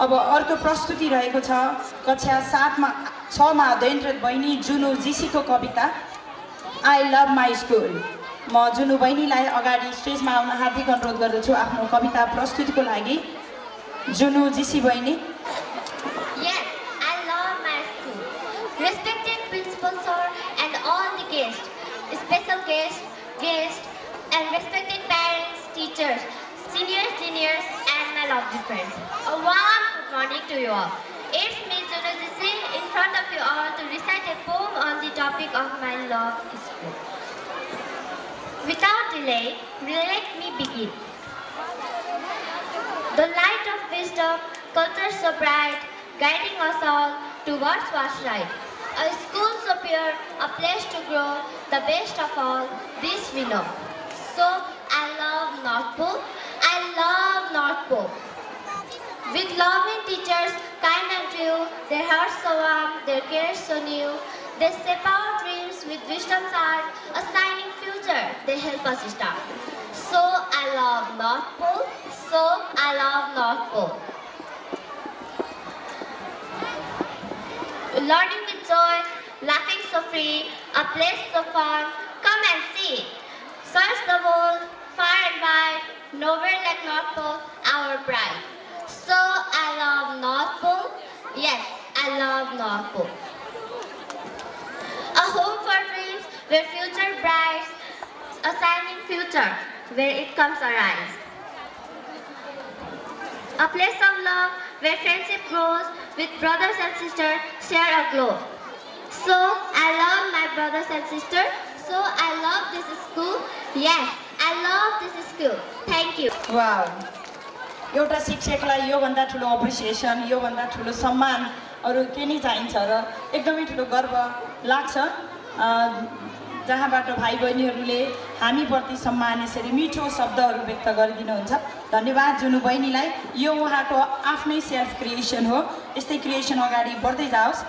अब अर्को प्रस्तुति रहेको छ कक्षा 6मा अध्ययनरत बहिनी जुनु जीसीको कविता आई लभ माई स्कुल। म जुनु बहिनीलाई अगाडि स्टेजमा आउन हार्दिक अनुरोध गर्दछु आफ्नो कविता प्रस्तुतिको लागि। जुनु जीसी बहिनी। Yes, I love my school. Respected principal sir and all the guests, special guests and respected parents, teachers, seniors, juniors and my lovely friends. A warm good morning to you all. It's me Juno Jisi in front of you all to recite a poem on the topic of my love school. Without delay, let me begin. The light of wisdom, culture so bright, guiding us all towards what's right. A school so pure, a place to grow, the best of all, this we know. So I love North Pole, I love North Pole. With loving teachers, kind and true, their hearts so warm, their cares so new. They shape our dreams with wisdom's art, a shining future they help us start. So I love North Pole, so I love North Pole. Learning with joy, laughing so free, a place so fun, come and see. Search the world, far and wide, nowhere like North Pole, our pride. So I love North Pole, yes, I love North Pole. A home for dreams, where future bright, a shining future, where it comes arise. A place of love, where friendship grows, with brothers and sisters share a glow. So I love my brothers and sisters, so I love this school, yes, I love this school. Thank you. Wow, एउटा शिक्षकलाई यो भन्दा ठुलो appreciation, यो भन्दा ठुलो सम्मान अरु के नि चाहिन्छ र एकदमै ठुलो गर्व लाग्छ जहाँबाट भाइ बहिनीहरूले हामीप्रति सम्मान यसरी मिठो शब्दहरू व्यक्त गरिदिनुहुन्छ। धन्यवाद जुनु बहिनीलाई। यो उहाँको आफ्नै सेल्फ क्रिएसन हो, यस्तै क्रिएसन अगाडि बढ्दै जाओस्।